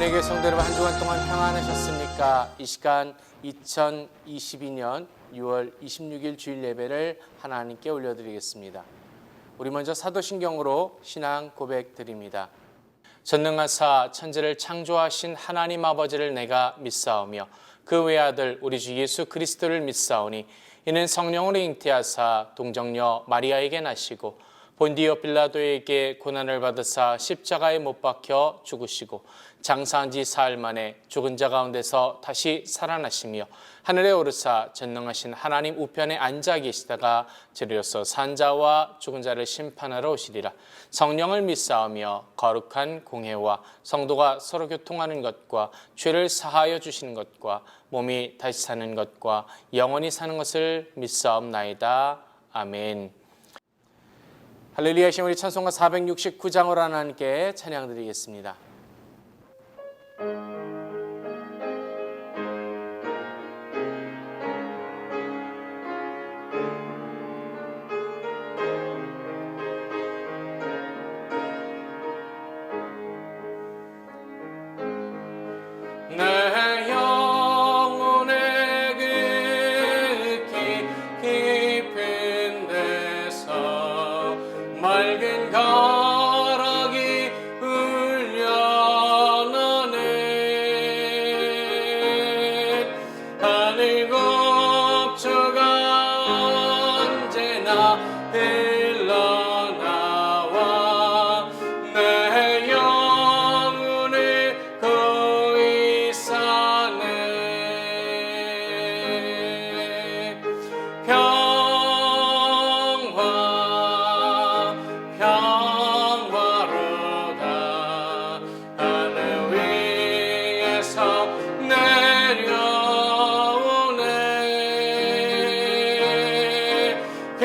하나님의 성도 여러분, 한 주간 동안 평안하셨습니까? 이 시간 2022년 6월 26일 주일 예배를 하나님께 올려드리겠습니다. 우리 먼저 사도신경으로 신앙 고백 드립니다. 전능하사 천지를 창조하신 하나님 아버지를 내가 믿사오며 그 외아들 우리 주 예수 그리스도를 믿사오니 이는 성령으로 잉태하사 동정녀 마리아에게 나시고 본디오 빌라도에게 고난을 받으사 십자가에 못 박혀 죽으시고 장사한 지 사흘 만에 죽은 자 가운데서 다시 살아나시며 하늘에 오르사 전능하신 하나님 우편에 앉아 계시다가 저리로서 산 자와 죽은 자를 심판하러 오시리라. 성령을 믿사오며 거룩한 공회와 성도가 서로 교통하는 것과 죄를 사하여 주시는 것과 몸이 다시 사는 것과 영원히 사는 것을 믿사옵나이다. 아멘. 할렐루야. 신 우리 찬송가 469장으로 하나님께 찬양 드리겠습니다. 내 영혼의 그 깊은 데서 맑은 가락이 울려나네. 하늘 곡조가 언제나 흘러나와 내 영혼을 고이 사네. 평화로다. 하늘 위에서 내려오네. 그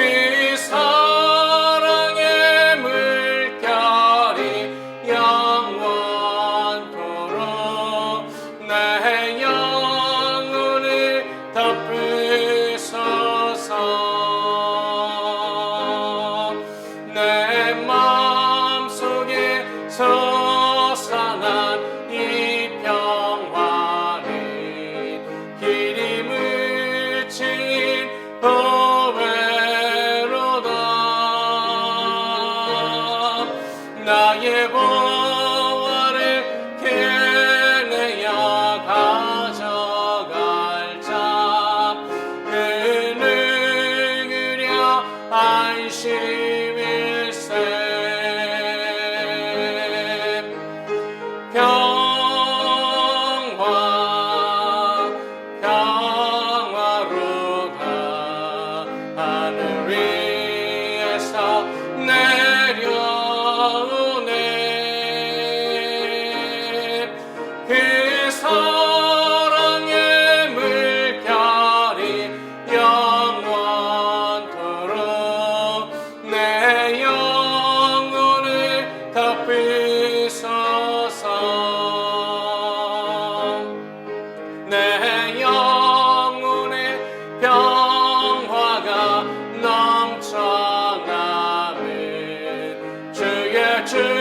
사랑의 물결이 영원토록 내 영혼을 덮으소서. 내 마음속에 솟아난 이 평화는 길이 묻힌 보배로다. 나의 보화를 캐내야 가져갈 자 그를 그려 안심일세. 평화로다. 하늘 위에서 내려오네. 그 사랑의 물결이 영원토록 내 영혼을 덮으소서. 내 영혼의 평화가 넘쳐나는 주의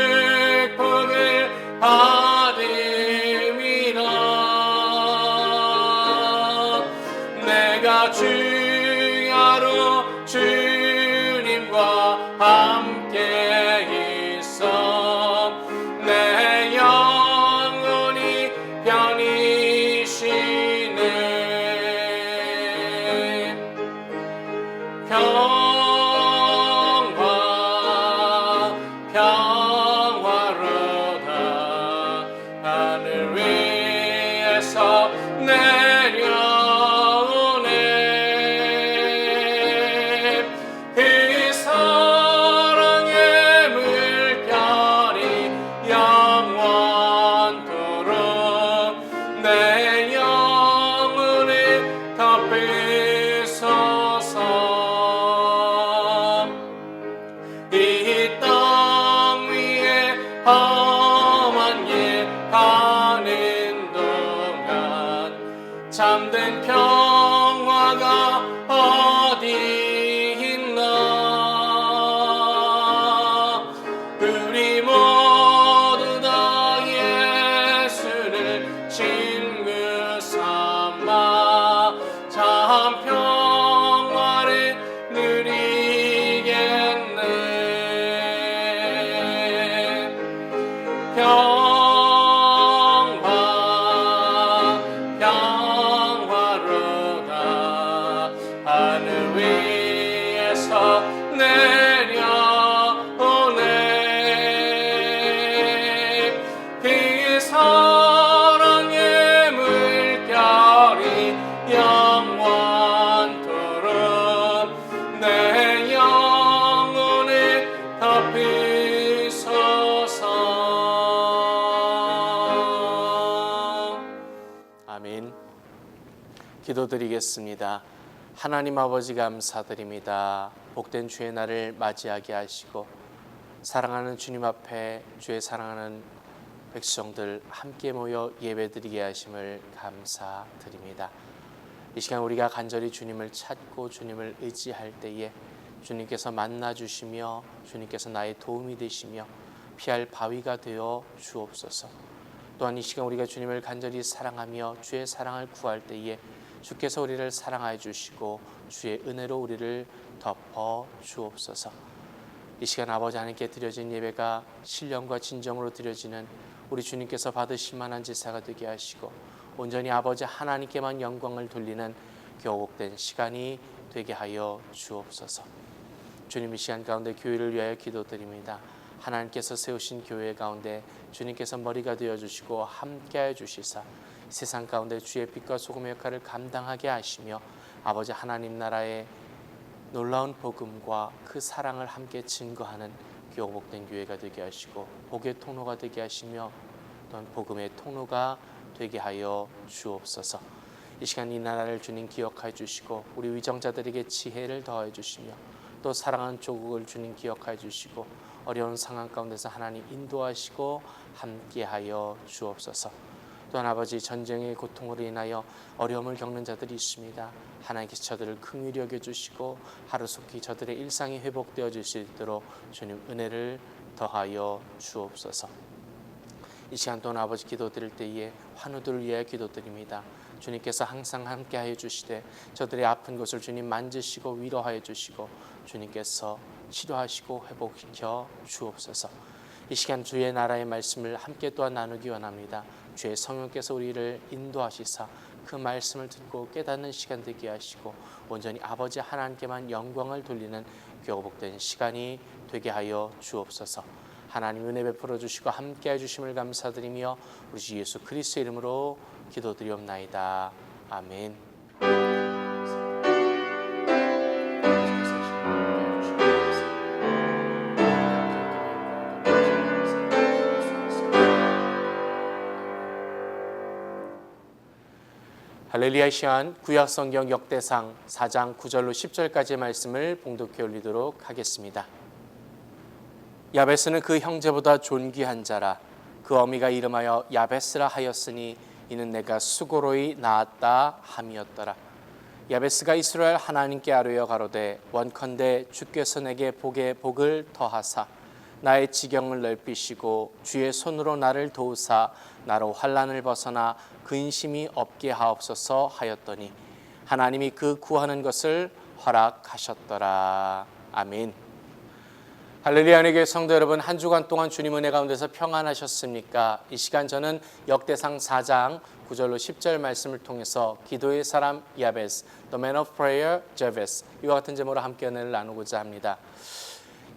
내려오네. 그 사랑의 물결이 영원토록 내 영혼에 덮이소서. 아멘. 기도드리겠습니다. 하나님 아버지 감사드립니다. 복된 주의 날을 맞이하게 하시고 사랑하는 주님 앞에 주의 사랑하는 백성들 함께 모여 예배드리게 하심을 감사드립니다. 이 시간 우리가 간절히 주님을 찾고 주님을 의지할 때에 주님께서 만나주시며 주님께서 나의 도움이 되시며 피할 바위가 되어 주옵소서. 또한 이 시간 우리가 주님을 간절히 사랑하며 주의 사랑을 구할 때에 주께서 우리를 사랑하여 주시고 주의 은혜로 우리를 덮어 주옵소서. 이 시간 아버지 하나님께 드려진 예배가 신령과 진정으로 드려지는 우리 주님께서 받으실 만한 제사가 되게 하시고 온전히 아버지 하나님께만 영광을 돌리는 교복된 시간이 되게 하여 주옵소서. 주님 이 시간 가운데 교회를 위하여 기도드립니다. 하나님께서 세우신 교회 가운데 주님께서 머리가 되어주시고 함께하여 주시사 세상 가운데 주의 빛과 소금의 역할을 감당하게 하시며 아버지 하나님 나라의 놀라운 복음과 그 사랑을 함께 증거하는 교복된 교회가 되게 하시고 복의 통로가 되게 하시며 또한 복음의 통로가 되게 하여 주옵소서. 이 시간 이 나라를 주님 기억하여 주시고 우리 위정자들에게 지혜를 더하여 주시며 또 사랑하는 조국을 주님 기억하여 주시고 어려운 상황 가운데서 하나님 인도하시고 함께하여 주옵소서. 또한 아버지 전쟁의 고통으로 인하여 어려움을 겪는 자들이 있습니다. 하나님께서 저들을 긍휼히 여겨주시고 하루속히 저들의 일상이 회복되어질 수 있도록 주님 은혜를 더하여 주옵소서. 이 시간 또한 아버지 기도드릴 때에 환우들을 위하여 기도드립니다. 주님께서 항상 함께하여 주시되 저들의 아픈 곳을 주님 만지시고 위로하여 주시고 주님께서 치료하시고 회복시켜 주옵소서. 이 시간 주의 나라의 말씀을 함께 또한 나누기 원합니다. 주의 성령께서 우리를 인도하시사 그 말씀을 듣고 깨닫는 시간 되게 하시고 온전히 아버지 하나님께만 영광을 돌리는 교복된 시간이 되게 하여 주옵소서. 하나님 은혜 베풀어 주시고 함께해 주심을 감사드리며 우리 주 예수 그리스도의 이름으로 기도드리옵나이다. 아멘. 할렐루야. 시간 구약성경 역대상 4장 9절로 10절까지의 말씀을 봉독해 올리도록 하겠습니다. 야베스는 그 형제보다 존귀한 자라. 그 어미가 이름하여 야베스라 하였으니 이는 내가 수고로이 낳았다 함이었더라. 야베스가 이스라엘 하나님께 아뢰어 가로되 원컨대 주께서 내게 복에 복을 더하사 나의 지경을 넓히시고 주의 손으로 나를 도우사 나로 환난을 벗어나 근심이 없게 하옵소서 하였더니 하나님이 그 구하는 것을 허락하셨더라. 아멘. 할렐루야. 하나님의 성도 여러분, 한 주간 동안 주님 은혜 가운데서 평안하셨습니까? 이 시간 저는 역대상 4장 9절로 10절 말씀을 통해서 기도의 사람 야베스, The Man of Prayer, Jabez 이와 같은 제목으로 함께 은혜를 나누고자 합니다.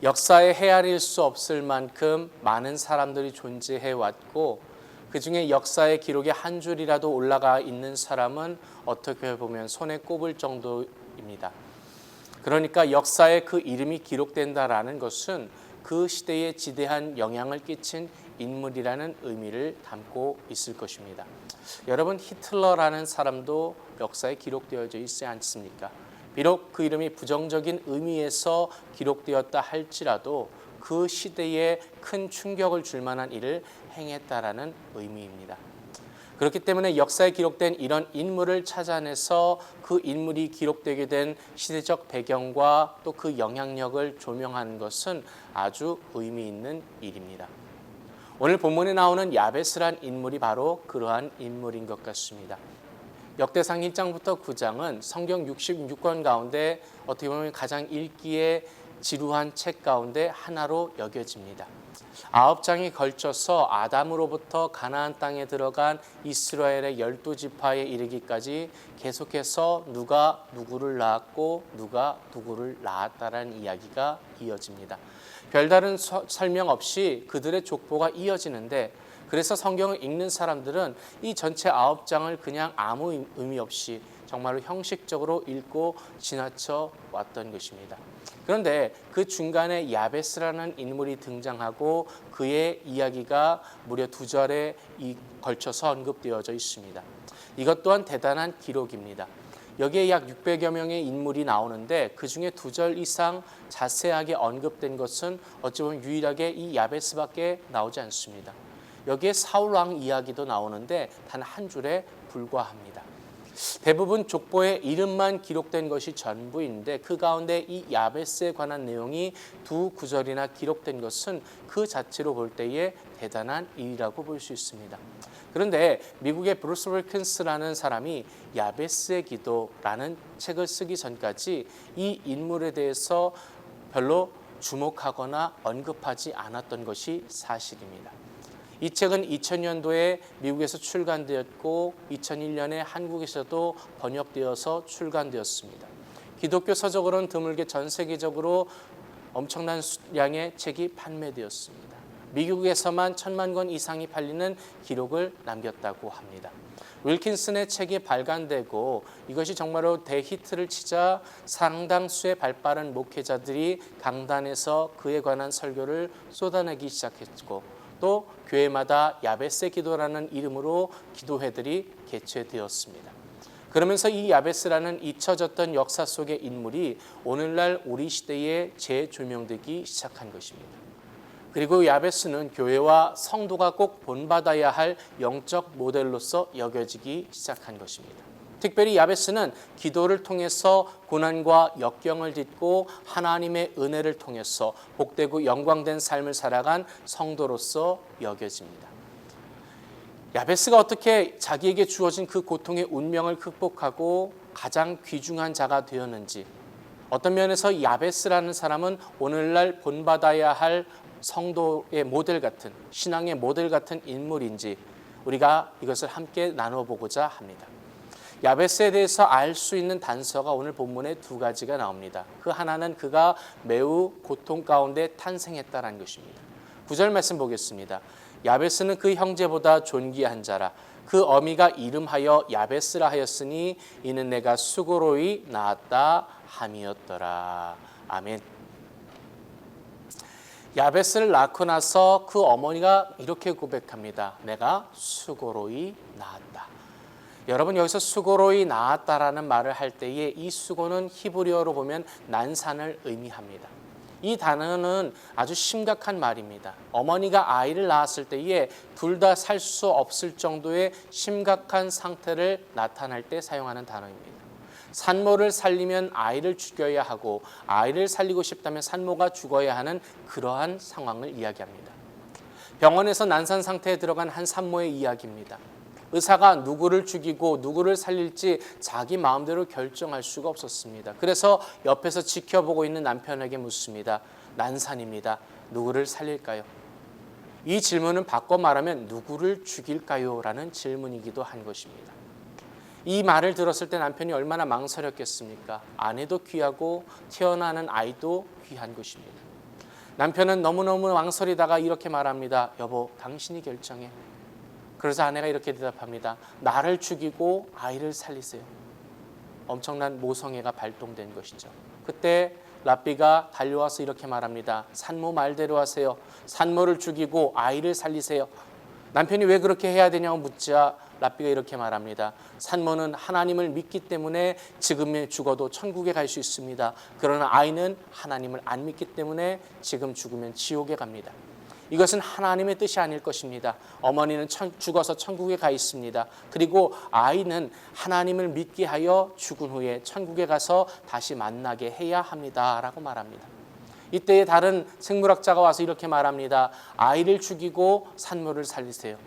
역사에 헤아릴 수 없을 만큼 많은 사람들이 존재해 왔고 그 중에 역사의 기록에 한 줄이라도 올라가 있는 사람은 어떻게 보면 손에 꼽을 정도입니다. 그러니까 역사에 그 이름이 기록된다라는 것은 그 시대에 지대한 영향을 끼친 인물이라는 의미를 담고 있을 것입니다. 여러분, 히틀러라는 사람도 역사에 기록되어져 있지 않습니까? 비록 그 이름이 부정적인 의미에서 기록되었다 할지라도 그 시대에 큰 충격을 줄 만한 일을 행했다라는 의미입니다. 그렇기 때문에 역사에 기록된 이런 인물을 찾아내서 그 인물이 기록되게 된 시대적 배경과 또 그 영향력을 조명하는 것은 아주 의미 있는 일입니다. 오늘 본문에 나오는 야베스란 인물이 바로 그러한 인물인 것 같습니다. 역대상 1장부터 9장은 성경 66권 가운데 어떻게 보면 가장 읽기에 지루한 책 가운데 하나로 여겨집니다. 9장에 걸쳐서 아담으로부터 가나안 땅에 들어간 이스라엘의 12지파에 이르기까지 계속해서 누가 누구를 낳았고 누가 누구를 낳았다라는 이야기가 이어집니다. 별다른 설명 없이 그들의 족보가 이어지는데, 그래서 성경을 읽는 사람들은 이 전체 9장을 그냥 아무 의미 없이 정말로 형식적으로 읽고 지나쳐 왔던 것입니다. 그런데 그 중간에 야베스라는 인물이 등장하고 그의 이야기가 무려 2절에 걸쳐서 언급되어져 있습니다. 이것 또한 대단한 기록입니다. 여기에 약 600여 명의 인물이 나오는데 그중에 2절 이상 자세하게 언급된 것은 어찌 보면 유일하게 이 야베스밖에 나오지 않습니다. 여기에 사울 왕 이야기도 나오는데 단 한 줄에 불과합니다. 대부분 족보에 이름만 기록된 것이 전부인데 그 가운데 이 야베스에 관한 내용이 2구절이나 기록된 것은 그 자체로 볼 때에 대단한 일이라고 볼 수 있습니다. 그런데 미국의 브루스 윌킨스라는 사람이 야베스의 기도라는 책을 쓰기 전까지 이 인물에 대해서 별로 주목하거나 언급하지 않았던 것이 사실입니다. 이 책은 2000년도에 미국에서 출간되었고 2001년에 한국에서도 번역되어서 출간되었습니다. 기독교 서적으로는 드물게 전 세계적으로 엄청난 수량의 책이 판매되었습니다. 미국에서만 1000만 권 이상이 팔리는 기록을 남겼다고 합니다. 윌킨슨의 책이 발간되고 이것이 정말로 대히트를 치자 상당수의 발빠른 목회자들이 강단에서 그에 관한 설교를 쏟아내기 시작했고, 또 교회마다 야베스 기도라는 이름으로 기도회들이 개최되었습니다. 그러면서 이 야베스라는 잊혀졌던 역사 속의 인물이 오늘날 우리 시대에 재조명되기 시작한 것입니다. 그리고 야베스는 교회와 성도가 꼭 본받아야 할 영적 모델로서 여겨지기 시작한 것입니다. 특별히 야베스는 기도를 통해서 고난과 역경을 딛고 하나님의 은혜를 통해서 복되고 영광된 삶을 살아간 성도로서 여겨집니다. 야베스가 어떻게 자기에게 주어진 그 고통의 운명을 극복하고 가장 귀중한 자가 되었는지, 어떤 면에서 야베스라는 사람은 오늘날 본받아야 할 성도의 모델 같은, 신앙의 모델 같은 인물인지 우리가 이것을 함께 나눠보고자 합니다. 야베스에 대해서 알 수 있는 단서가 오늘 본문에 2가지가 나옵니다. 그 하나는 그가 매우 고통 가운데 탄생했다는 것입니다. 9절 말씀 보겠습니다. 야베스는 그 형제보다 존귀한 자라. 그 어미가 이름하여 야베스라 하였으니 이는 내가 수고로이 낳았다 함이었더라. 아멘. 야베스를 낳고 나서 그 어머니가 이렇게 고백합니다. 내가 수고로이 낳았다. 여러분, 여기서 수고로이 낳았다라는 말을 할 때에 이 수고는 히브리어로 보면 난산을 의미합니다. 이 단어는 아주 심각한 말입니다. 어머니가 아이를 낳았을 때에 둘 다 살 수 없을 정도의 심각한 상태를 나타낼 때 사용하는 단어입니다. 산모를 살리면 아이를 죽여야 하고 아이를 살리고 싶다면 산모가 죽어야 하는 그러한 상황을 이야기합니다. 병원에서 난산 상태에 들어간 한 산모의 이야기입니다. 의사가 누구를 죽이고 누구를 살릴지 자기 마음대로 결정할 수가 없었습니다. 그래서 옆에서 지켜보고 있는 남편에게 묻습니다. 난산입니다. 누구를 살릴까요? 이 질문은 바꿔 말하면 누구를 죽일까요? 라는 질문이기도 한 것입니다. 이 말을 들었을 때 남편이 얼마나 망설였겠습니까? 아내도 귀하고 태어나는 아이도 귀한 것입니다. 남편은 너무너무 망설이다가 이렇게 말합니다. 여보, 당신이 결정해. 그래서 아내가 이렇게 대답합니다. 나를 죽이고 아이를 살리세요. 엄청난 모성애가 발동된 것이죠. 그때 랍비가 달려와서 이렇게 말합니다. 산모 말대로 하세요. 산모를 죽이고 아이를 살리세요. 남편이 왜 그렇게 해야 되냐고 묻자 랍비가 이렇게 말합니다. 산모는 하나님을 믿기 때문에 지금 죽어도 천국에 갈 수 있습니다. 그러나 아이는 하나님을 안 믿기 때문에 지금 죽으면 지옥에 갑니다. 이것은 하나님의 뜻이 아닐 것입니다. 어머니는 죽어서 천국에 가 있습니다. 그리고 아이는 하나님을 믿게 하여 죽은 후에 천국에 가서 다시 만나게 해야 합니다. 라고 말합니다. 이때에 다른 생물학자가 와서 이렇게 말합니다. 아이를 죽이고 산모를 살리세요.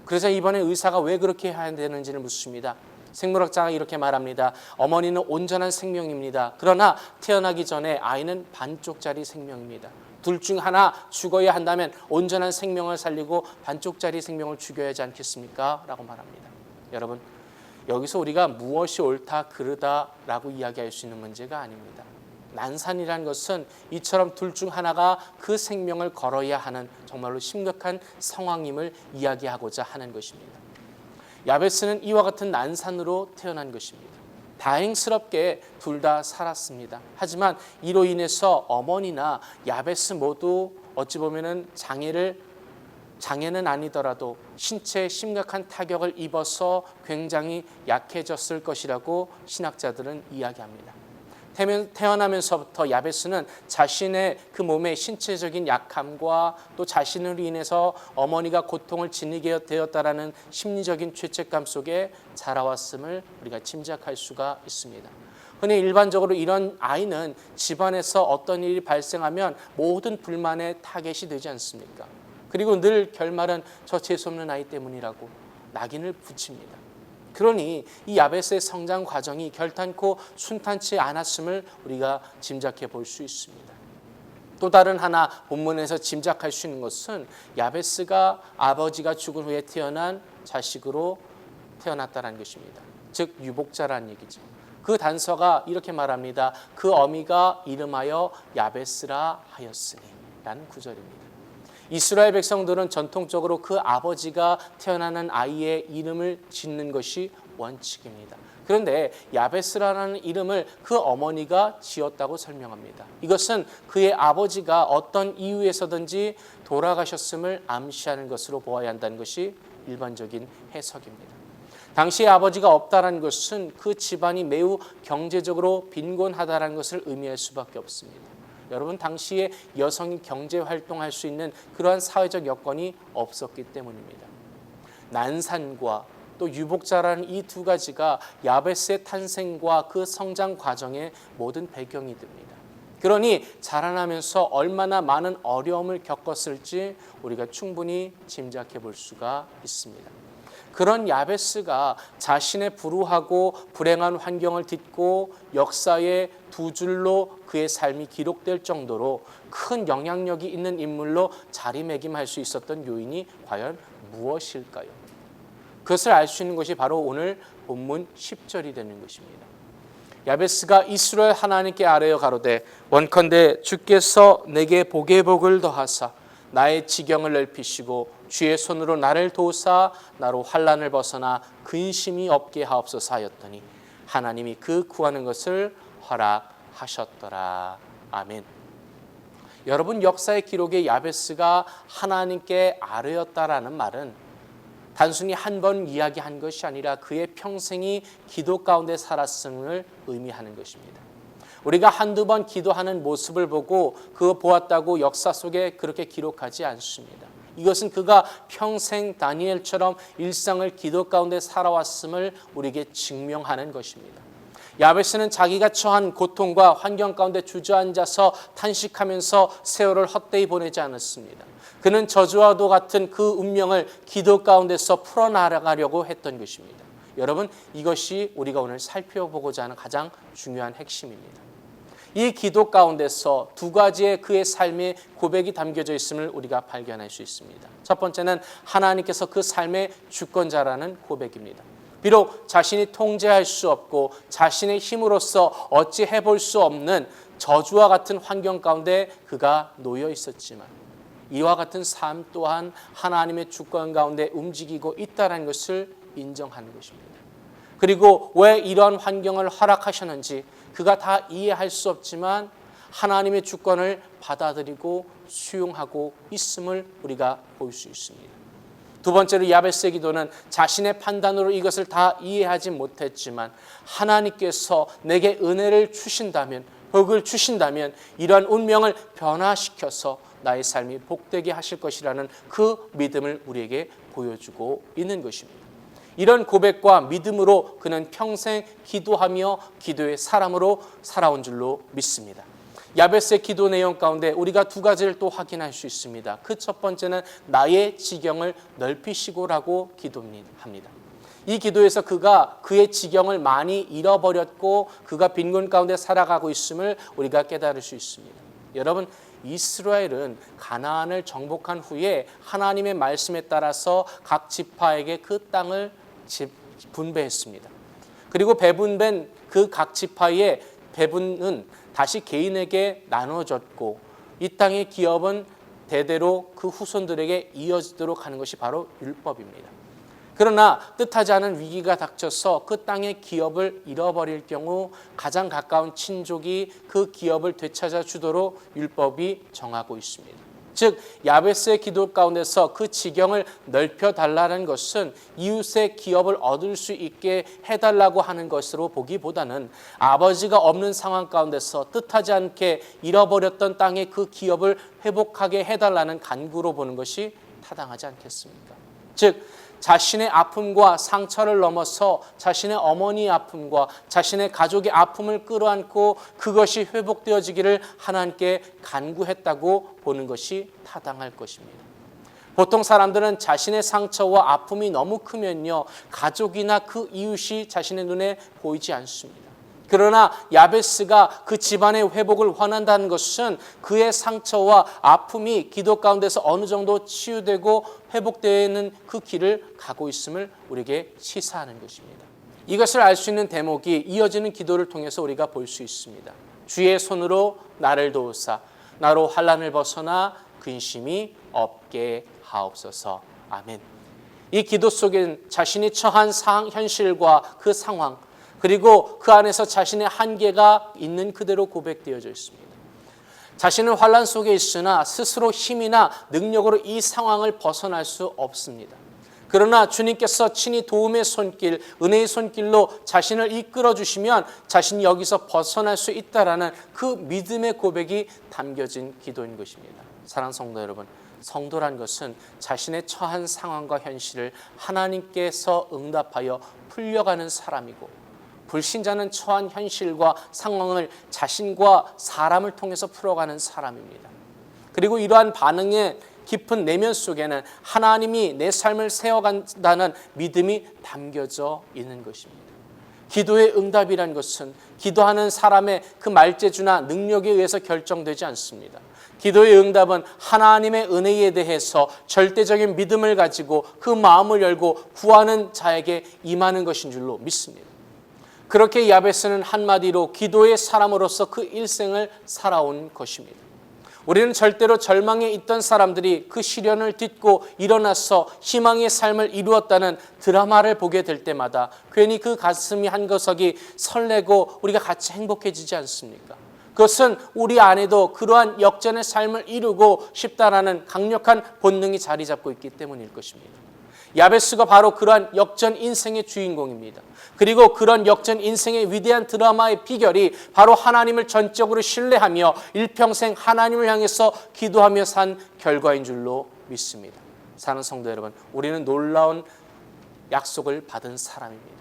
그래서 이번에 의사가 왜 그렇게 해야 되는지를 묻습니다. 생물학자가 이렇게 말합니다. 어머니는 온전한 생명입니다. 그러나 태어나기 전에 아이는 반쪽짜리 생명입니다. 둘 중 하나 죽어야 한다면 온전한 생명을 살리고 반쪽짜리 생명을 죽여야 하지 않겠습니까? 라고 말합니다. 여러분, 여기서 우리가 무엇이 옳다 그르다라고 이야기할 수 있는 문제가 아닙니다. 난산이라는 것은 이처럼 둘 중 하나가 그 생명을 걸어야 하는 정말로 심각한 상황임을 이야기하고자 하는 것입니다. 야베스는 이와 같은 난산으로 태어난 것입니다. 다행스럽게 둘 다 살았습니다. 하지만 이로 인해서 어머니나 야베스 모두 어찌 보면은 장애는 아니더라도 신체에 심각한 타격을 입어서 굉장히 약해졌을 것이라고 신학자들은 이야기합니다. 태어나면서부터 야베스는 자신의 그 몸의 신체적인 약함과 또 자신으로 인해서 어머니가 고통을 지니게 되었다라는 심리적인 죄책감 속에 자라왔음을 우리가 짐작할 수가 있습니다. 흔히 일반적으로 이런 아이는 집안에서 어떤 일이 발생하면 모든 불만의 타겟이 되지 않습니까? 그리고 늘 결말은 저 재수없는 아이 때문이라고 낙인을 붙입니다. 그러니 이 야베스의 성장 과정이 결탄코 순탄치 않았음을 우리가 짐작해 볼 수 있습니다. 또 다른 하나 본문에서 짐작할 수 있는 것은 야베스가 아버지가 죽은 후에 태어난 자식으로 태어났다는 것입니다. 즉 유복자라는 얘기죠. 그 단서가 이렇게 말합니다. 그 어미가 이름하여 야베스라 하였으니 라는 구절입니다. 이스라엘 백성들은 전통적으로 그 아버지가 태어나는 아이의 이름을 짓는 것이 원칙입니다. 그런데 야베스라는 이름을 그 어머니가 지었다고 설명합니다. 이것은 그의 아버지가 어떤 이유에서든지 돌아가셨음을 암시하는 것으로 보아야 한다는 것이 일반적인 해석입니다. 당시에 아버지가 없다는 것은 그 집안이 매우 경제적으로 빈곤하다는 것을 의미할 수밖에 없습니다. 여러분, 당시에 여성이 경제활동할 수 있는 그러한 사회적 여건이 없었기 때문입니다. 난산과 또 유복자라는 이 두 가지가 야베스의 탄생과 그 성장 과정의 모든 배경이 됩니다. 그러니 자라나면서 얼마나 많은 어려움을 겪었을지 우리가 충분히 짐작해 볼 수가 있습니다. 그런 야베스가 자신의 불우하고 불행한 환경을 딛고 역사의 두 줄로 그의 삶이 기록될 정도로 큰 영향력이 있는 인물로 자리매김할 수 있었던 요인이 과연 무엇일까요? 그것을 알 수 있는 것이 바로 오늘 본문 10절이 되는 것입니다. 야베스가 이스라엘 하나님께 아뢰어 가로되 원컨대 주께서 내게 복의 복을 더하사 나의 지경을 넓히시고 주의 손으로 나를 도우사 나로 환난을 벗어나 근심이 없게 하옵소서 하였더니 하나님이 그 구하는 것을 허락하셨더라. 아멘. 여러분, 역사의 기록에 야베스가 하나님께 아뢰었다라는 말은 단순히 한 번 이야기한 것이 아니라 그의 평생이 기도 가운데 살았음을 의미하는 것입니다. 우리가 한두 번 기도하는 모습을 보고 그거 보았다고 역사 속에 그렇게 기록하지 않습니다. 이것은 그가 평생 다니엘처럼 일상을 기도 가운데 살아왔음을 우리에게 증명하는 것입니다. 야베스는 자기가 처한 고통과 환경 가운데 주저앉아서 탄식하면서 세월을 헛되이 보내지 않았습니다. 그는 저주와도 같은 그 운명을 기도 가운데서 풀어나가려고 했던 것입니다. 여러분, 이것이 우리가 오늘 살펴보고자 하는 가장 중요한 핵심입니다. 이 기도 가운데서 두 가지의 그의 삶의 고백이 담겨져 있음을 우리가 발견할 수 있습니다. 첫 번째는 하나님께서 그 삶의 주권자라는 고백입니다. 비록 자신이 통제할 수 없고 자신의 힘으로서 어찌 해볼 수 없는 저주와 같은 환경 가운데 그가 놓여 있었지만 이와 같은 삶 또한 하나님의 주권 가운데 움직이고 있다는 것을 인정하는 것입니다. 그리고 왜 이러한 환경을 허락하셨는지 그가 다 이해할 수 없지만 하나님의 주권을 받아들이고 수용하고 있음을 우리가 볼 수 있습니다. 두 번째로 야베스의 기도는 자신의 판단으로 이것을 다 이해하지 못했지만 하나님께서 내게 은혜를 주신다면, 복을 주신다면 이러한 운명을 변화시켜서 나의 삶이 복되게 하실 것이라는 그 믿음을 우리에게 보여주고 있는 것입니다. 이런 고백과 믿음으로 그는 평생 기도하며 기도의 사람으로 살아온 줄로 믿습니다. 야베스의 기도 내용 가운데 우리가 두 가지를 또 확인할 수 있습니다. 그 첫 번째는 나의 지경을 넓히시고라고 기도합니다. 이 기도에서 그가 그의 지경을 많이 잃어버렸고 그가 빈곤 가운데 살아가고 있음을 우리가 깨달을 수 있습니다. 여러분, 이스라엘은 가나안을 정복한 후에 하나님의 말씀에 따라서 각 지파에게 그 땅을 분배했습니다. 그리고 배분된 그 각 지파의 배분은 다시 개인에게 나눠졌고 이 땅의 기업은 대대로 그 후손들에게 이어지도록 하는 것이 바로 율법입니다. 그러나 뜻하지 않은 위기가 닥쳐서 그 땅의 기업을 잃어버릴 경우 가장 가까운 친족이 그 기업을 되찾아 주도록 율법이 정하고 있습니다. 즉 야베스의 기도 가운데서 그 지경을 넓혀달라는 것은 이웃의 기업을 얻을 수 있게 해달라고 하는 것으로 보기보다는 아버지가 없는 상황 가운데서 뜻하지 않게 잃어버렸던 땅의 그 기업을 회복하게 해달라는 간구로 보는 것이 타당하지 않겠습니까? 즉 자신의 아픔과 상처를 넘어서 자신의 어머니의 아픔과 자신의 가족의 아픔을 끌어안고 그것이 회복되어지기를 하나님께 간구했다고 보는 것이 타당할 것입니다. 보통 사람들은 자신의 상처와 아픔이 너무 크면요, 가족이나 그 이웃이 자신의 눈에 보이지 않습니다. 그러나 야베스가 그 집안의 회복을 원한다는 것은 그의 상처와 아픔이 기도 가운데서 어느 정도 치유되고 회복되는 그 길을 가고 있음을 우리에게 시사하는 것입니다. 이것을 알 수 있는 대목이 이어지는 기도를 통해서 우리가 볼 수 있습니다. 주의 손으로 나를 도우사 나로 환난을 벗어나 근심이 없게 하옵소서. 아멘. 이 기도 속엔 자신이 처한 현실과 그 상황 그리고 그 안에서 자신의 한계가 있는 그대로 고백되어져 있습니다. 자신은 환난 속에 있으나 스스로 힘이나 능력으로 이 상황을 벗어날 수 없습니다. 그러나 주님께서 친히 도움의 손길, 은혜의 손길로 자신을 이끌어 주시면 자신이 여기서 벗어날 수 있다라는 그 믿음의 고백이 담겨진 기도인 것입니다. 사랑하는 성도 여러분, 성도란 것은 자신의 처한 상황과 현실을 하나님께서 응답하여 풀려가는 사람이고 불신자는 처한 현실과 상황을 자신과 사람을 통해서 풀어가는 사람입니다. 그리고 이러한 반응의 깊은 내면 속에는 하나님이 내 삶을 세워간다는 믿음이 담겨져 있는 것입니다. 기도의 응답이란 것은 기도하는 사람의 그 말재주나 능력에 의해서 결정되지 않습니다. 기도의 응답은 하나님의 은혜에 대해서 절대적인 믿음을 가지고 그 마음을 열고 구하는 자에게 임하는 것인 줄로 믿습니다. 그렇게 야베스는 한마디로 기도의 사람으로서 그 일생을 살아온 것입니다. 우리는 절대로 절망에 있던 사람들이 그 시련을 딛고 일어나서 희망의 삶을 이루었다는 드라마를 보게 될 때마다 괜히 그 가슴이 한구석이 설레고 우리가 같이 행복해지지 않습니까? 그것은 우리 안에도 그러한 역전의 삶을 이루고 싶다라는 강력한 본능이 자리 잡고 있기 때문일 것입니다. 야베스가 바로 그러한 역전 인생의 주인공입니다. 그리고 그런 역전 인생의 위대한 드라마의 비결이 바로 하나님을 전적으로 신뢰하며 일평생 하나님을 향해서 기도하며 산 결과인 줄로 믿습니다. 사는 성도 여러분, 우리는 놀라운 약속을 받은 사람입니다.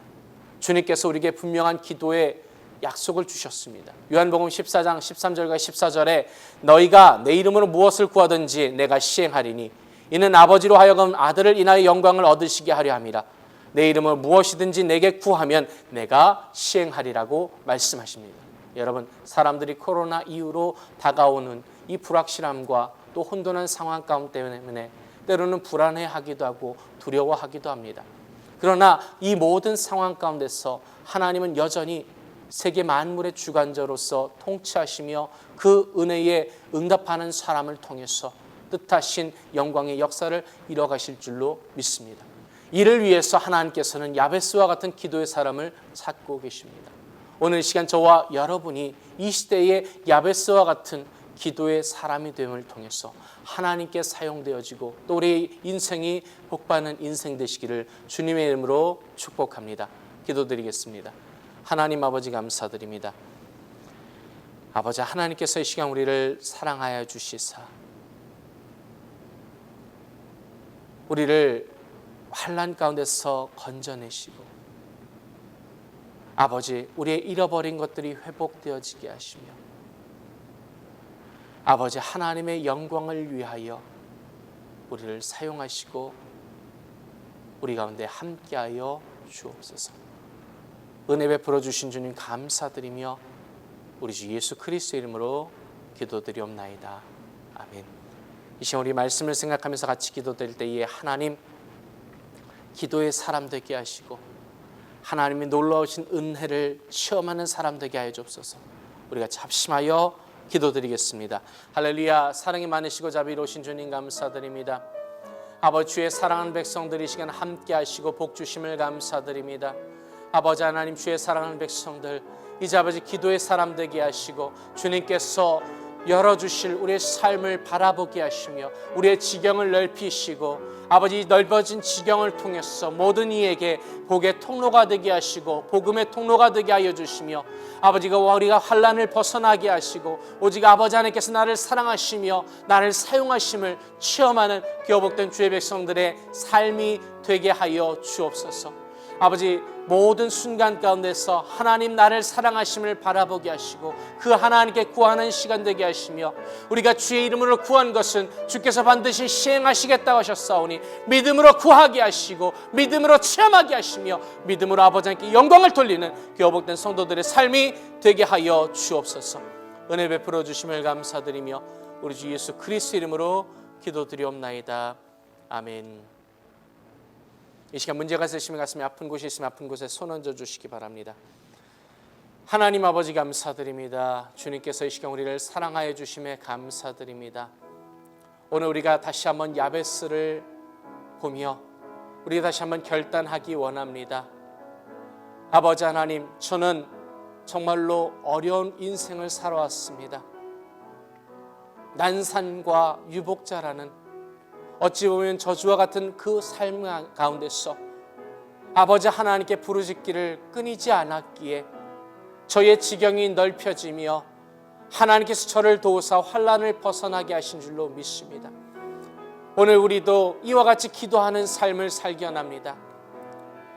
주님께서 우리에게 분명한 기도의 약속을 주셨습니다. 요한복음 14장 13절과 14절에 너희가 내 이름으로 무엇을 구하든지 내가 시행하리니 이는 아버지로 하여금 아들을 인하여 영광을 얻으시게 하려 함이라. 내 이름으로 무엇이든지 내게 구하면 내가 시행하리라고 말씀하십니다. 여러분, 사람들이 코로나 이후로 다가오는 이 불확실함과 또 혼돈한 상황 가운데 때문에 때로는 불안해하기도 하고 두려워하기도 합니다. 그러나 이 모든 상황 가운데서 하나님은 여전히 세계 만물의 주관자로서 통치하시며 그 은혜에 응답하는 사람을 통해서 뜻하신 영광의 역사를 이뤄가실 줄로 믿습니다. 이를 위해서 하나님께서는 야베스와 같은 기도의 사람을 찾고 계십니다. 오늘 이 시간 저와 여러분이 이 시대의 야베스와 같은 기도의 사람이 됨을 통해서 하나님께 사용되어지고 또 우리 인생이 복받는 인생 되시기를 주님의 이름으로 축복합니다. 기도드리겠습니다. 하나님 아버지 감사드립니다. 아버지 하나님께서 이 시간 우리를 사랑하여 주시사 우리를 환난 가운데서 건져내시고 아버지 우리의 잃어버린 것들이 회복되어지게 하시며 아버지 하나님의 영광을 위하여 우리를 사용하시고 우리 가운데 함께하여 주옵소서. 은혜 베풀어 주신 주님 감사드리며 우리 주 예수 그리스도의 이름으로 기도드리옵나이다. 아멘. 이 시간 우리 말씀을 생각하면서 같이 기도드릴 때에 하나님 기도의 사람 되게 하시고 하나님이 놀라우신 은혜를 체험하는 사람 되게 하여 주옵소서. 우리가 합심하여 기도드리겠습니다. 할렐루야. 사랑이 많으시고 자비로우신 주님 감사드립니다. 아버지 주의 사랑하는 백성들이 이 시간 함께 하시고 복 주심을 감사드립니다. 아버지 하나님 주의 사랑하는 백성들 이제 아버지 기도의 사람 되게 하시고 주님께서 열어주실 우리의 삶을 바라보게 하시며 우리의 지경을 넓히시고 아버지 넓어진 지경을 통해서 모든 이에게 복의 통로가 되게 하시고 복음의 통로가 되게 하여 주시며 아버지가 우리가 환난을 벗어나게 하시고 오직 아버지 하나님께서 나를 사랑하시며 나를 사용하심을 체험하는 교복된 주의 백성들의 삶이 되게 하여 주옵소서. 아버지 모든 순간 가운데서 하나님 나를 사랑하심을 바라보게 하시고 그 하나님께 구하는 시간 되게 하시며 우리가 주의 이름으로 구한 것은 주께서 반드시 시행하시겠다고 하셨사오니 믿음으로 구하게 하시고 믿음으로 체험하게 하시며 믿음으로 아버지 하나님께 영광을 돌리는 교복된 성도들의 삶이 되게 하여 주옵소서. 은혜 베풀어 주심을 감사드리며 우리 주 예수 그리스도 이름으로 기도드리옵나이다. 아멘. 이 시간 문제가 있으시면 가슴이 아픈 곳이 있으면 아픈 곳에 손 얹어 주시기 바랍니다. 하나님 아버지 감사드립니다. 주님께서 이 시간 우리를 사랑하여 주심에 감사드립니다. 오늘 우리가 다시 한번 야베스를 보며 우리가 다시 한번 결단하기 원합니다. 아버지 하나님, 저는 정말로 어려운 인생을 살아왔습니다. 난산과 유복자라는 어찌 보면 저주와 같은 그 삶 가운데서 아버지 하나님께 부르짖기를 끊이지 않았기에 저의 지경이 넓혀지며 하나님께서 저를 도우사 환난을 벗어나게 하신 줄로 믿습니다. 오늘 우리도 이와 같이 기도하는 삶을 살기 원합니다.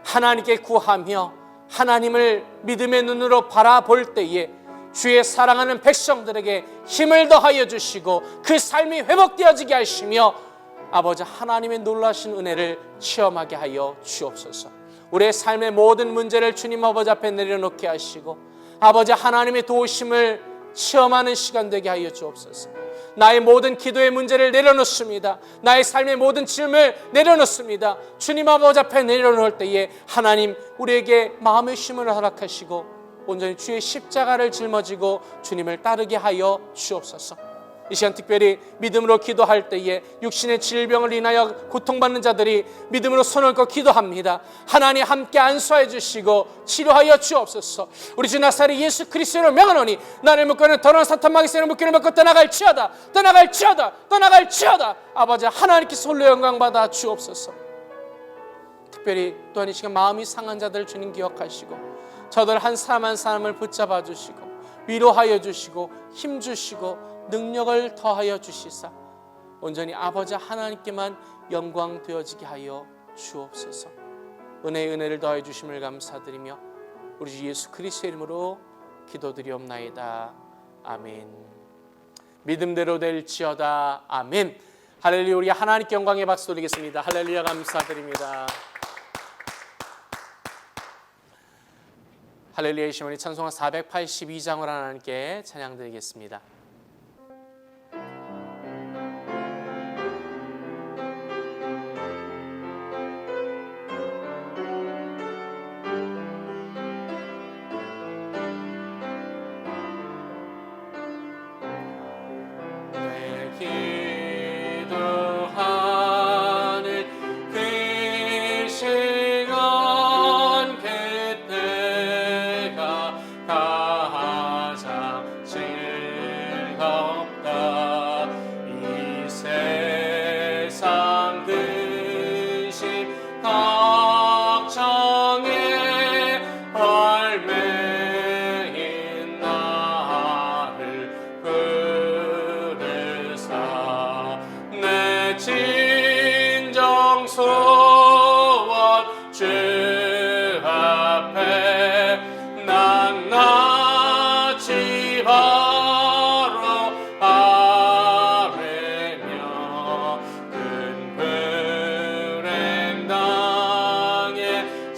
하나님께 구하며 하나님을 믿음의 눈으로 바라볼 때에 주의 사랑하는 백성들에게 힘을 더하여 주시고 그 삶이 회복되어지게 하시며 아버지 하나님의 놀라신 은혜를 체험하게 하여 주옵소서. 우리의 삶의 모든 문제를 주님 아버지 앞에 내려놓게 하시고 아버지 하나님의 도우심을 체험하는 시간 되게 하여 주옵소서. 나의 모든 기도의 문제를 내려놓습니다. 나의 삶의 모든 짐을 내려놓습니다. 주님 아버지 앞에 내려놓을 때에 하나님 우리에게 마음의 쉼을 허락하시고 온전히 주의 십자가를 짊어지고 주님을 따르게 하여 주옵소서. 이 시간 특별히 믿음으로 기도할 때에 육신의 질병을 인하여 고통받는 자들이 믿음으로 손을 얹고 기도합니다. 하나님 함께 안수하여 주시고 치료하여 주옵소서. 우리 주 나사렛 예수 그리스도로 명하노니 나를 묶고는 더러운 사탄 마귀세를 묶기를 묶고 떠나갈지어다. 아버지 하나님께서 홀로 영광 받아 주옵소서. 특별히 또한 이 시간 마음이 상한 자들 주님 기억하시고 저들 한 사람 한 사람을 붙잡아 주시고 위로하여 주시고 힘 주시고 능력을 더하여 주시사 온전히 아버지 하나님께만 영광 되어지게 하여 주옵소서. 은혜의 은혜를 더하여 주심을 감사드리며 우리 주 예수 그리스도의 이름으로 기도드리옵나이다. 아멘. 믿음대로 될지어다. 아멘. 할렐루야. 우리 하나님께 영광의 박수 돌리겠습니다. 할렐루야. 감사드립니다. 할렐루야. 이 시간에 찬송가 482장을 하나님께 찬양드리겠습니다.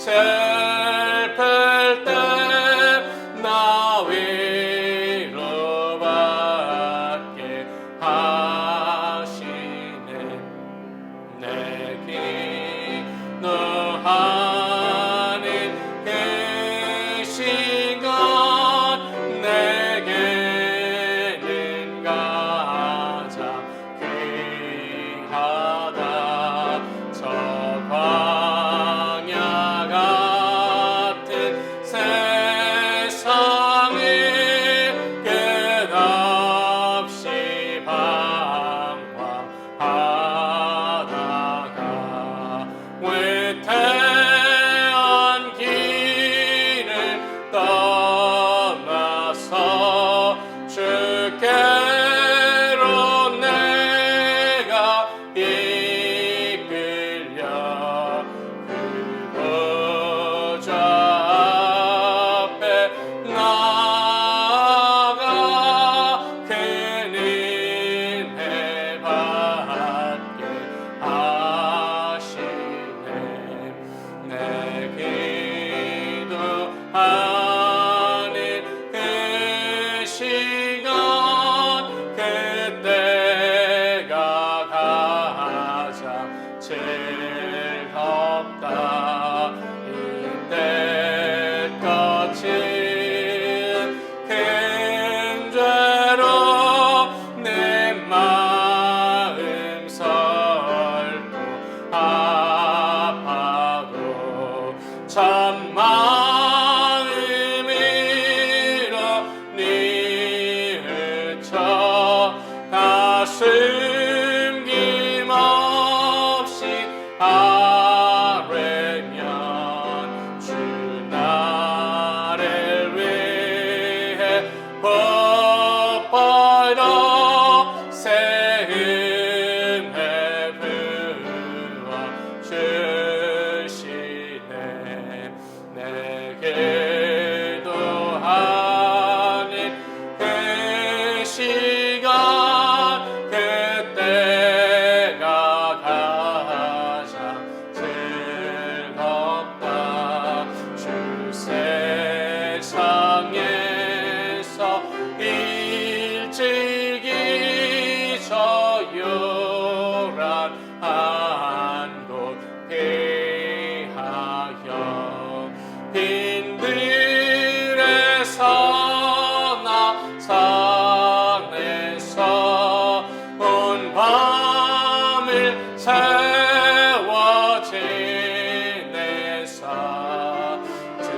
새 내 기도하는 그 시간 내게는 가장 귀하다. 저 광야 같은 세상을 끝없이 방황하다가 위태한 길을 떠나서 주께로 내가 이끌려 그 보좌 앞에 나아가 큰 은혜 받게 하시네. 내 기도하는 그 시간 그때가 가장 즐겁다. 이때 끝은 큰 죄로 내 마음 설고 아파도 참 마음으로 뉘우쳐 가슴 김없이 아뢰면 주 나를 위해 뽀뽀로 새 은혜 부어 주시네. 내 기도하는 그 시간 그때가 가장 즐겁다. 주 세상에서 일찍이 저요란한 곳 피하여 빈들에서나 산에서 온 밤을 세워 지내사 주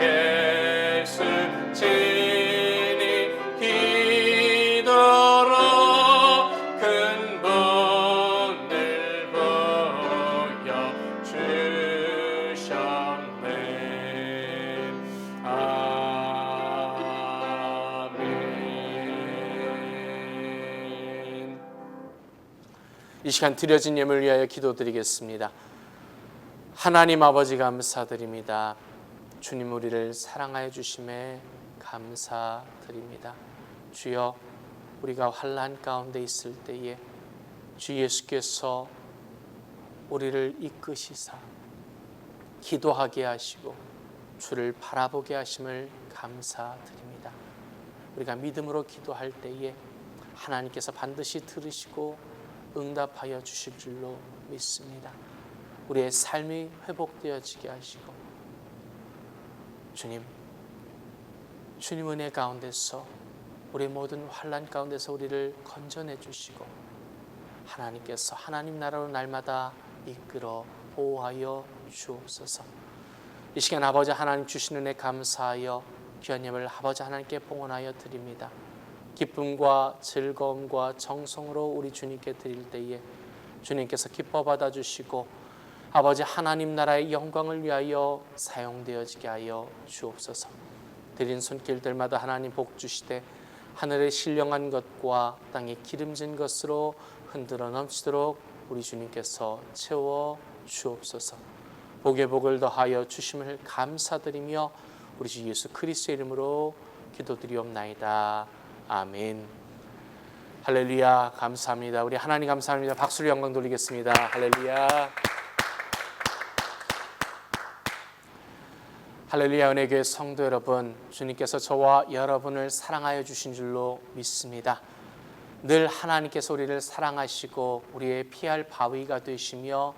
예수 친히 기도로 큰 분을 보여주셨네. 아멘. 이 시간 드려진 예물 위하여 기도드리겠습니다. 하나님 아버지 감사드립니다. 주님 우리를 사랑하여 주심에 감사드립니다. 주여, 우리가 환난 가운데 있을 때에 주 예수께서 우리를 이끄시사 기도하게 하시고 주를 바라보게 하심을 감사드립니다. 우리가 믿음으로 기도할 때에 하나님께서 반드시 들으시고 응답하여 주실 줄로 믿습니다. 우리의 삶이 회복되어지게 하시고 주님 은혜 가운데서 우리 모든 환난 가운데서 우리를 건져내 주시고 하나님께서 하나님 나라로 날마다 이끌어 보호하여 주옵소서. 이 시간 아버지 하나님 주신 은혜 감사하여 귀한 예물 아버지 하나님께 봉헌하여 드립니다. 기쁨과 즐거움과 정성으로 우리 주님께 드릴 때에 주님께서 기뻐 받아주시고 아버지 하나님 나라의 영광을 위하여 사용되어지게 하여 주옵소서. 드린 손길들마다 하나님 복 주시되 하늘의 신령한 것과 땅의 기름진 것으로 흔들어 넘치도록 우리 주님께서 채워 주옵소서. 복의 복을 더하여 주심을 감사드리며 우리 주 예수 그리스도의 이름으로 기도드리옵나이다. 아멘. 할렐루야. 감사합니다. 우리 하나님 감사합니다. 박수로 영광 돌리겠습니다. 할렐루야. 할렐루야. 은혜교회 성도 여러분, 주님께서 저와 여러분을 사랑하여 주신 줄로 믿습니다. 늘 하나님께서 우리를 사랑하시고 우리의 피할 바위가 되시며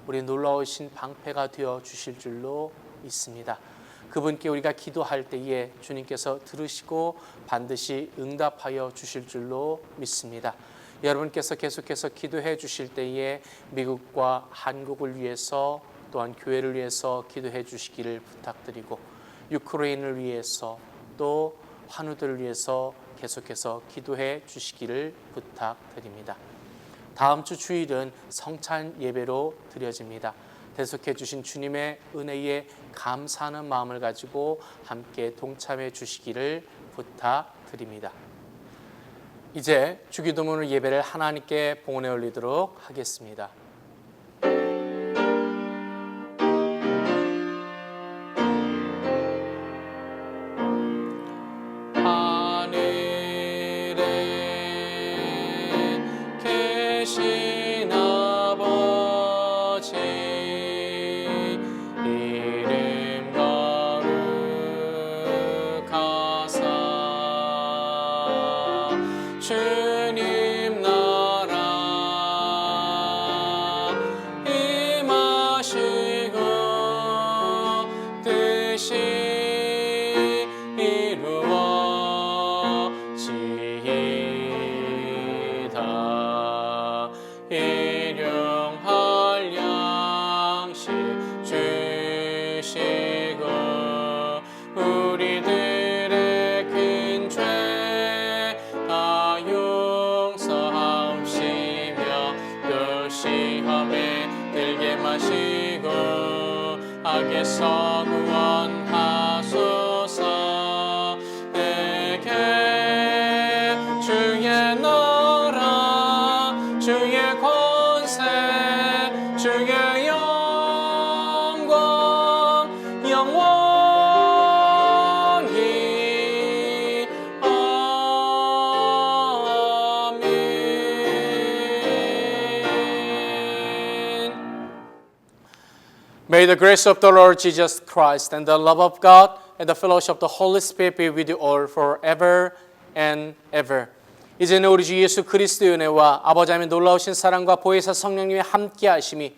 우리 놀라우신 방패가 되어 주실 줄로 믿습니다. 그분께 우리가 기도할 때에 주님께서 들으시고 반드시 응답하여 주실 줄로 믿습니다. 여러분께서 계속해서 기도해 주실 때에 미국과 한국을 위해서 또한 교회를 위해서 기도해 주시기를 부탁드리고 유크레인을 위해서 또 환우들을 위해서 계속해서 기도해 주시기를 부탁드립니다. 다음 주 주일은 성찬 예배로 드려집니다. 대속해 주신 주님의 은혜에 감사하는 마음을 가지고 함께 동참해 주시기를 부탁드립니다. 이제 주기도문을 예배를 하나님께 봉헌해 올리도록 하겠습니다. 주님 나라 임하시고 뜻이 이루어지이다. 일용할 양식 주시고 우리들의 큰 죄 다 용서하옵시며 또 시험에 들게 마시고 악에서 구원하소서. 내게 주의 나라 주의 권세 주의 영광 영원히 May the grace of the Lord Jesus Christ and the love of God and the fellowship of the Holy Spirit be with you all forever and ever. 이제는 우리 주 예수 그리스도의 은혜와 아버지 하나님의 놀라우신 사랑과 보혜사 성령님의 함께 하심이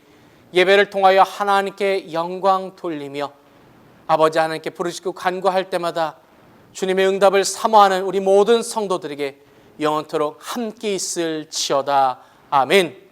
예배를 통하여 하나님께 영광 돌리며 아버지 하나님께 부르짖고 간구할 때마다 주님의 응답을 사모하는 우리 모든 성도들에게 영원토록 함께 있을지어다. 아멘.